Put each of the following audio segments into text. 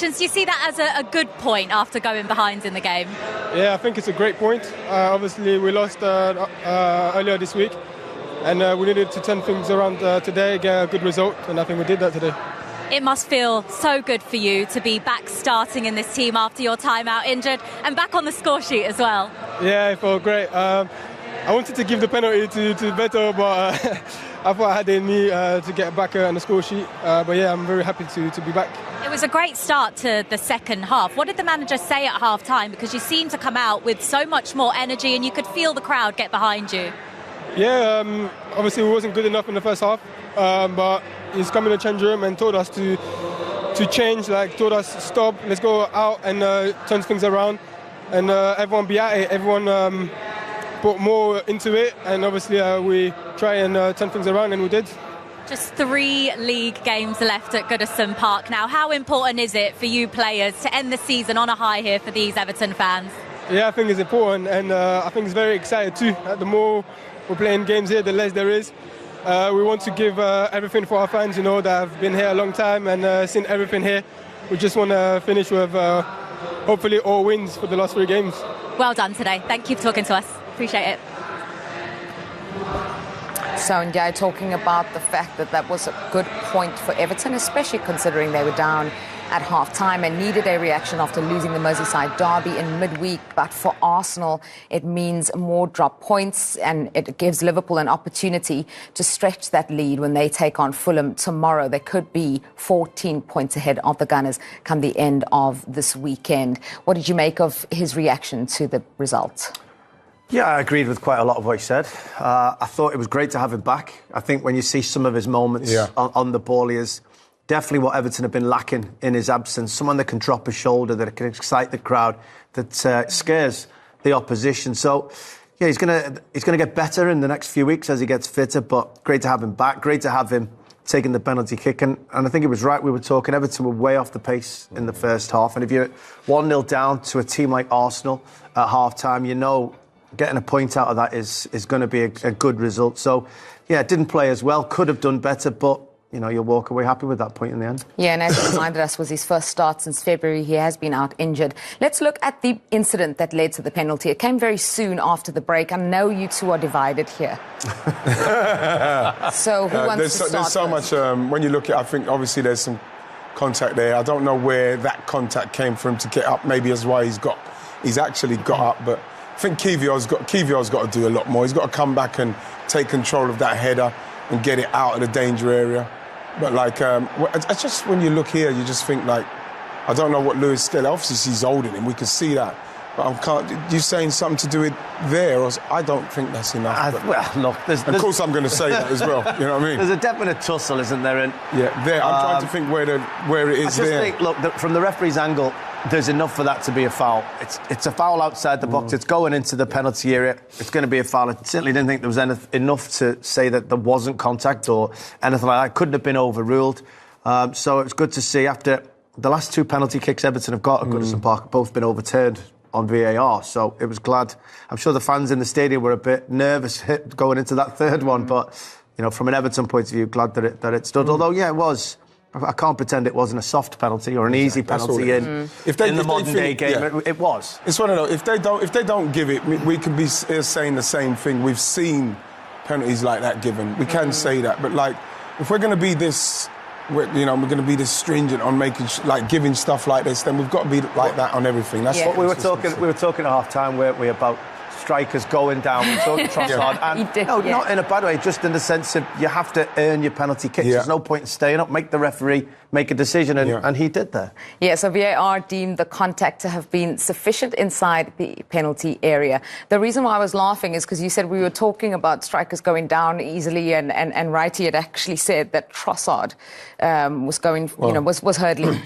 congratulations. Do you see that as a good point after going behind in the game? Yeah, I think it's a great point. Obviously, we lost earlier this week, and we needed to turn things around today, get a good result, and I think we did that today. It must feel so good for you to be back starting in this team after your time out injured and back on the score sheet as well. Yeah, it felt great. I wanted to give the penalty to Beto, but I thought I had it in me to get back on the score sheet. But yeah, I'm very happy to be back. It was a great start to the second half. What did the manager say at half-time? Because you seemed to come out with so much more energy and you could feel the crowd get behind you. Yeah, obviously we wasn't good enough in the first half, but he's come in the change room and told us to change, told us stop, let's go out and turn things around. And everyone be at it, everyone put more into it, and obviously we try and turn things around, and we did. Just 3 league games left at Goodison Park now. How important is it for you players to end the season on a high here for these Everton fans? Yeah, I think it's important, and I think it's very exciting too. The more we're playing games here, the less there is. We want to give everything for our fans, that have been here a long time and seen everything here. We just want to finish with hopefully all wins for the last 3 games. Well done today. Thank you for talking to us. Appreciate it. So, Ndiaye talking about the fact that was a good point for Everton, especially considering they were down at half-time and needed a reaction after losing the Merseyside derby in midweek. But for Arsenal, it means more drop points, and it gives Liverpool an opportunity to stretch that lead when they take on Fulham tomorrow. They could be 14 points ahead of the Gunners come the end of this weekend. What did you make of his reaction to the result? Yeah, I agreed with quite a lot of what he said. I thought it was great to have him back. I think when you see some of his moments on the ball, he is definitely what Everton have been lacking in his absence. Someone that can drop a shoulder, that can excite the crowd, that scares the opposition. So, yeah, he's gonna get better in the next few weeks as he gets fitter. But great to have him back. Great to have him taking the penalty kick. And I think it was right. We were talking. Everton were way off the pace in the first half. And if you're 1-0 down to a team like Arsenal at half time, getting a point out of that is going to be a good result. So, yeah, didn't play as well. Could have done better, but you'll walk away happy with that point in the end. Yeah, and as he reminded us, was his first start since February. He has been out injured. Let's look at the incident that led to the penalty. It came very soon after the break. I know you two are divided here. So who wants to start? There's so much, when you look at it, I think obviously there's some contact there. I don't know where that contact came from to get up. Maybe that's why he's actually got up, but I think Kiwior's got to do a lot more. He's got to come back and take control of that header and get it out of the danger area. But it's just when you look here, you just think I don't know what Lewis still. Obviously, he's holding him. We can see that. But you saying something to do with there? Or I don't think that's enough. Look, of course I'm going to say that as well. You know what I mean? There's a definite tussle, isn't there? And there. I'm trying to think where it is. I just think, look, from the referee's angle, there's enough for that to be a foul. It's a foul outside the box. It's going into the penalty area. It's going to be a foul. I certainly didn't think there was enough to say that there wasn't contact or anything like that. Couldn't have been overruled. So it's good to see after the last 2 penalty kicks Everton have got at Goodison Park have both been overturned on VAR. So it was glad. I'm sure the fans in the stadium were a bit nervous going into that third one. But, from an Everton point of view, glad that it stood. Although, yeah, it was. I can't pretend it wasn't a soft penalty or an easy penalty in the modern day game. Yeah. It was. It's one of those. If they don't give it, we can be saying the same thing. We've seen penalties like that given. We can say that, but if we're going to be this, we're going to be this stringent on making giving stuff like this, then we've got to be like that on everything. That's what we were talking. We were talking at half time, weren't we, about strikers going down. We talked Trossard, and not in a bad way, just in the sense of you have to earn your penalty kicks. There's no point in staying up. Make the referee make a decision, and he did there. Yeah, so VAR deemed the contact to have been sufficient inside the penalty area. The reason why I was laughing is because you said we were talking about strikers going down easily, and Wrighty had actually said that Trossard was going, was hurdling.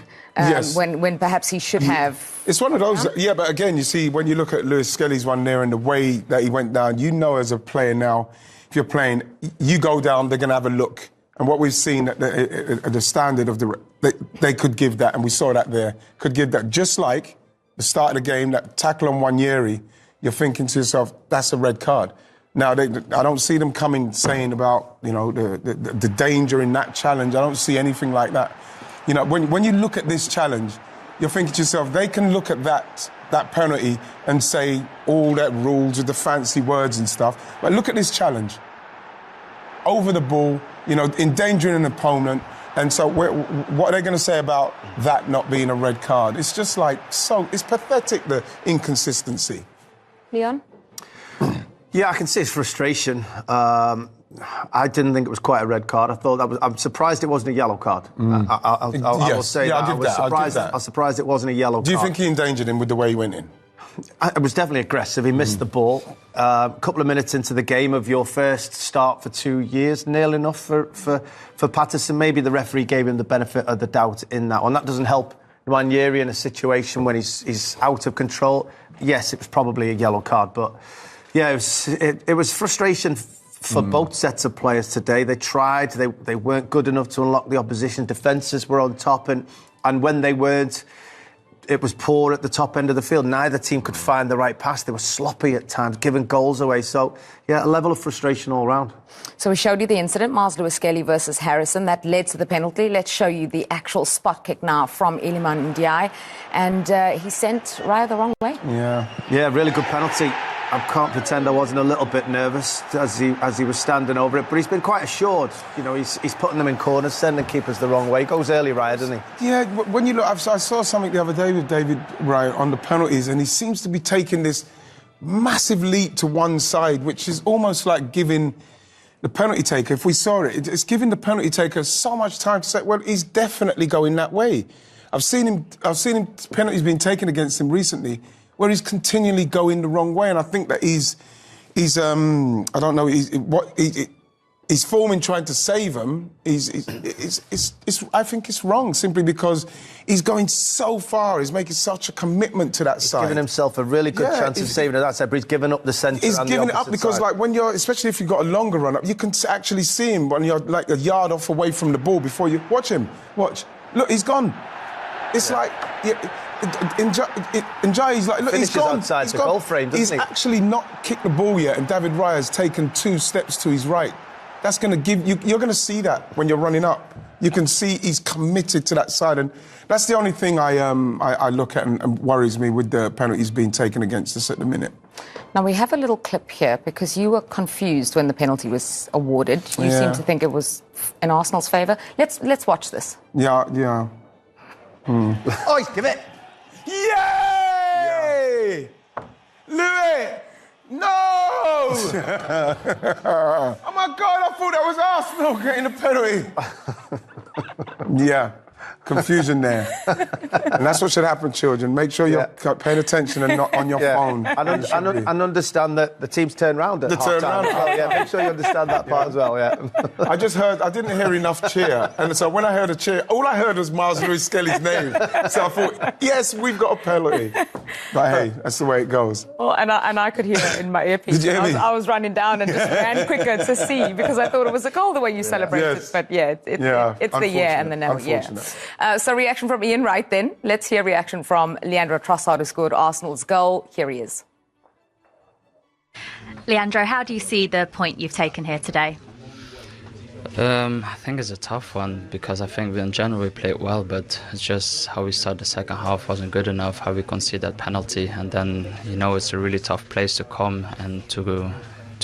When perhaps he should have. It's one of those, but again, you see, when you look at Lewis Skelly's one there and the way that he went down, as a player now, if you're playing, you go down, they're going to have a look. And what we've seen at the standard of they could give that, and we saw that there, could give that. Just like the start of the game, that tackle on Wanyeri, you're thinking to yourself, that's a red card. Now, I don't see them coming saying about, the danger in that challenge. I don't see anything like that. When you look at this challenge, you're thinking to yourself, they can look at that penalty and say all that rules with the fancy words and stuff. But look at this challenge. Over the ball, endangering an opponent. And so what are they going to say about that not being a red card? It's just it's pathetic, the inconsistency. Leon? Yeah, I can see his frustration. I didn't think it was quite a red card. I'm surprised it wasn't a yellow card. I will say that. I was surprised it wasn't a yellow card. Do you think he endangered him with the way he went in? It was definitely aggressive. He missed the ball. A couple of minutes into the game of your first start for 2 years, nearly enough for Patterson. Maybe the referee gave him the benefit of the doubt in that one. That doesn't help Ranieri in a situation when he's out of control. Yes, it was probably a yellow card, but yeah, it was frustration for both sets of players today. They tried, they weren't good enough to unlock the opposition. Defences were on top, and when they weren't, it was poor at the top end of the field. Neither team could find the right pass. They were sloppy at times, giving goals away. So, yeah, a level of frustration all round. So we showed you the incident, Miles Lewis-Skelly versus Harrison. That led to the penalty. Let's show you the actual spot kick now from Iliman Ndiaye. And he sent Raya the wrong way. Yeah, really good penalty. I can't pretend I wasn't a little bit nervous as he was standing over it, but he's been quite assured. He's putting them in corners, sending keepers the wrong way. He goes early, Raya, doesn't he? Yeah, when you look, I saw something the other day with David Raya on the penalties, and he seems to be taking this massive leap to one side, which is almost like giving the penalty taker, if we saw it, it's giving the penalty taker so much time to say, well, he's definitely going that way. I've seen him penalties being taken against him recently, where he's continually going the wrong way, and I think that he's I don't know, his form in trying to save him I think it's wrong, simply because he's going so far, he's making such a commitment to that side. He's giving himself a really good chance of saving it that side, but he's given up the centre. He's giving it up because, side. When you're, especially if you've got a longer run up, you can actually see him when you're like a yard off away from the ball before you watch him. Watch, look, he's gone. It's like. Ndiaye's like, look, he's gone. Outside the goal frame, doesn't he's he? actually not kicked the ball yet, and David Raya has taken 2 steps to his right. That's going to give you. You're going to see that when you're running up. You can see he's committed to that side, and that's the only thing I look at and worries me with the penalties being taken against us at the minute. Now, we have a little clip here because you were confused when the penalty was awarded. You seem to think it was in Arsenal's favour. Let's watch this. Yeah. Oh, give it. Yay! Louis! No! Oh my God, I thought that was Arsenal getting a penalty. Yeah, confusion there. And that's what should happen, children. Make sure you're paying attention and not on your phone. And understand that the team's turned round at half-time. Make sure you understand that part as well, I didn't hear enough cheer. And so when I heard a cheer, all I heard was Miles Lewis-Skelly's name. So I thought, yes, we've got a penalty. But hey, that's the way it goes. Well, and I could hear it in my earpiece. Did you hear me? I was running down and just ran quicker to see because I thought it was a goal the way you celebrated. Yes. But it's the yeah and the no. So reaction from Ian Wright then. Let's hear reaction from Leandro Trossard, who scored Arsenal's goal. Here he is. Leandro, how do you see the point you've taken here today? I think it's a tough one because I think in general we played well, but it's just how we started the second half wasn't good enough, how we conceded that penalty, and then it's a really tough place to come and to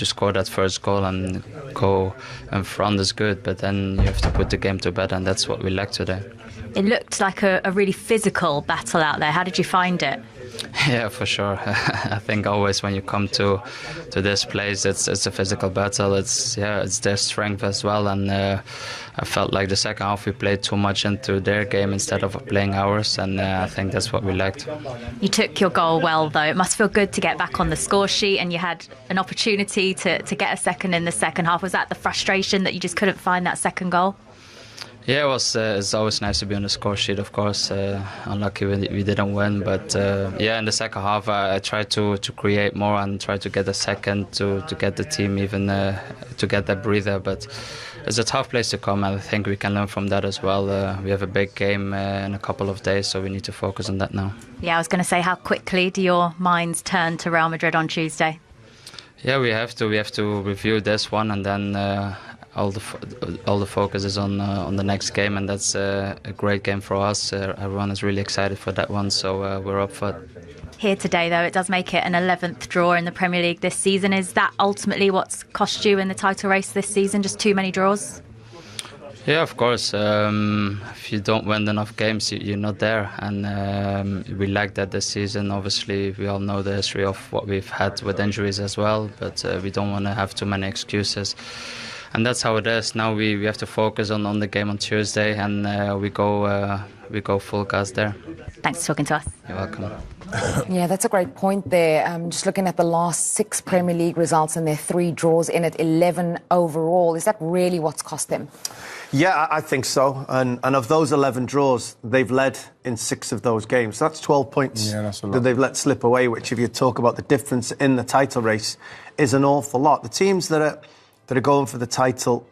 score that first goal and go in front is good, but then you have to put the game to bed, and that's what we lacked today. It looked like a really physical battle out there. How did you find it? Yeah, for sure. I think always when you come to this place, it's a physical battle. It's their strength as well, and I felt like the second half we played too much into their game instead of playing ours, and I think that's what we lacked. You took your goal well, though. It must feel good to get back on the score sheet, and you had an opportunity to get a second in the second half. Was that the frustration that you just couldn't find that second goal? Yeah, it was. It's always nice to be on the score sheet, of course. Unlucky we didn't win, but in the second half I tried to create more and try to get a second to get the team even to get that breather. But it's a tough place to come, and I think we can learn from that as well. We have a big game in a couple of days, so we need to focus on that now. Yeah, I was going to say, how quickly do your minds turn to Real Madrid on Tuesday? Yeah, we have to. We have to review this one, and then all the focus is on the next game, and that's a great game for us. Everyone is really excited for that one, so we're up for it. Here today, though, it does make it an 11th draw in the Premier League this season. Is that ultimately what's cost you in the title race this season? Just too many draws? Yeah, of course. If you don't win enough games, you're not there. And we lack that this season. Obviously, we all know the history of what we've had with injuries as well. But we don't want to have too many excuses. And that's how it is. Now we have to focus on the game on Tuesday, and we go full gas there. Thanks for talking to us. You're welcome. Yeah, that's a great point there. Just looking at the last 6 Premier League results and their 3 draws in it, 11 overall. Is that really what's cost them? Yeah, I think so. And of those 11 draws, they've led in 6 of those games. That's 12 points that they've let slip away, which, if you talk about the difference in the title race, is an awful lot. The teams that are going for the title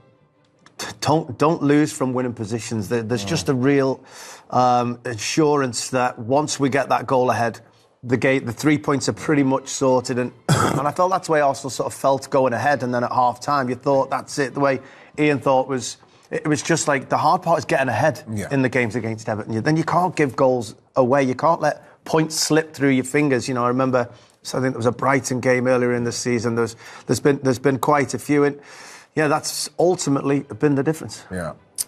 don't lose from winning positions. There's just a real assurance that once we get that goal ahead, the 3 points are pretty much sorted. And I felt that's the way Arsenal sort of felt going ahead. And then at half-time, you thought, that's it. The way Ian thought it was just like the hard part is getting ahead in the games against Everton. Then you can't give goals away. You can't let points slip through your fingers. You know, I remember, I think there was a Brighton game earlier in the season. There's been quite a few. And yeah, that's ultimately been the difference.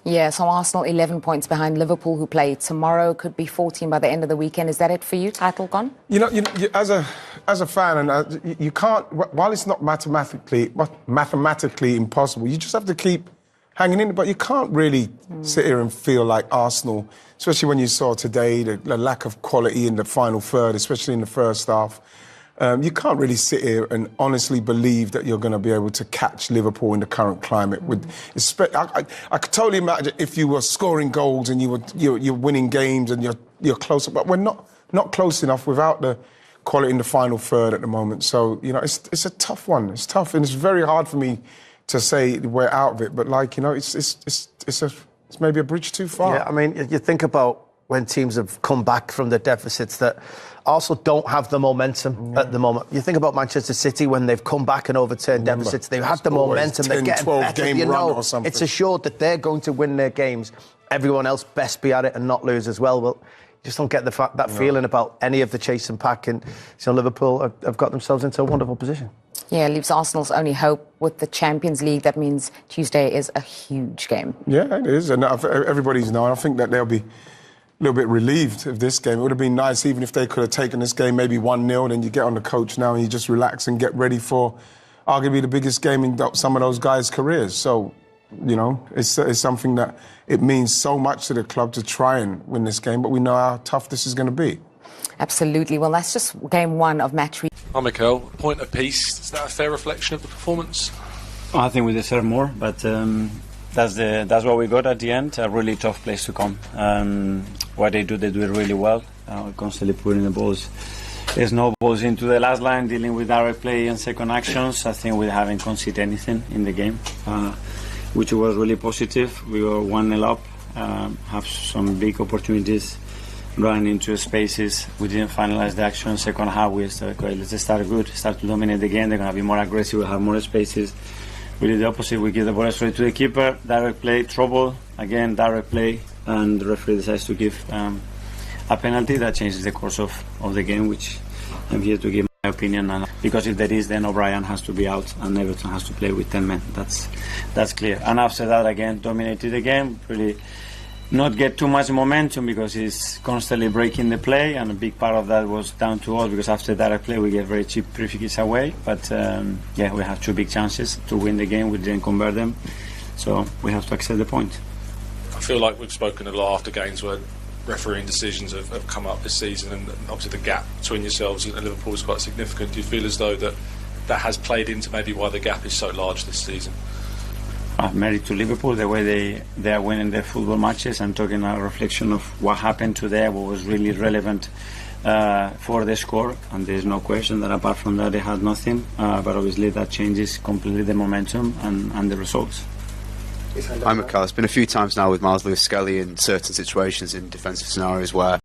Yeah, so Arsenal 11 points behind Liverpool, who play tomorrow, could be 14 by the end of the weekend. Is that it for you? Title gone? You know, as a fan, and you can't. While it's not mathematically impossible, you just have to keep hanging in. But you can't really sit here and feel like Arsenal, especially when you saw today the lack of quality in the final third, especially in the first half. You can't really sit here and honestly believe that you're going to be able to catch Liverpool in the current climate. I could totally imagine if you were scoring goals and you're winning games and you're closer, but we're not close enough without the quality in the final third at the moment. So you know, it's a tough one. It's tough, and it's very hard for me to say we're out of it. But like, you know, it's maybe a bridge too far. Yeah, I mean, you think about when teams have come back from the deficits that also don't have the momentum at the moment. You think about Manchester City when they've come back and overturned deficits. They've had the momentum. They're getting better. You know, it's assured that they're going to win their games. Everyone else best be at it and not lose as well. Well, you just don't get that feeling about any of the chasing pack. And so Liverpool have got themselves into a wonderful position. Yeah, leaves Arsenal's only hope with the Champions League. That means Tuesday is a huge game. Yeah, it is. And everybody's known. I think that they'll be a little bit relieved of this game. It would have been nice even if they could have taken this game maybe 1-0, then you get on the coach now and you just relax and get ready for arguably the biggest game in some of those guys' careers. So, you know, it's something that it means so much to the club to try and win this game, but we know how tough this is going to be. Absolutely. Well, that's just game 1 of match week. Hi, Mikel. Point apiece. Is that a fair reflection of the performance? I think we deserve more, but that's what we got at the end. A really tough place to come. What they do it really well. Constantly putting the balls, no balls into the last line, dealing with direct play and second actions. I think we haven't conceded anything in the game, which was really positive. We were 1-0 up, have some big opportunities running into spaces. We didn't finalize the action. Second half, we started great. Let's start good, start to dominate the game. They're going to be more aggressive, we'll have more spaces. We did the opposite. We give the ball straight to the keeper, direct play, trouble, again, direct play, and the referee decides to give a penalty that changes the course of the game, which I'm here to give my opinion. And because if there is, then O'Brien has to be out and Everton has to play with 10 men. That's clear. And after that, again, dominated the game, really not get too much momentum because he's constantly breaking the play, and a big part of that was down to us because after direct play we get very cheap free kicks away. But we have 2 big chances to win the game. We didn't convert them, so we have to accept the point. I feel like we've spoken a lot after games where refereeing decisions have come up this season, and obviously the gap between yourselves and Liverpool is quite significant. Do you feel as though that has played into maybe why the gap is so large this season? Merit to Liverpool, the way they are winning their football matches. I'm talking a reflection of what happened today, what was really relevant for the score, and there's no question that apart from that they had nothing, but obviously that changes completely the momentum and the results. I'm Mikel. It's been a few times now with Miles Lewis-Skelly in certain situations in defensive scenarios where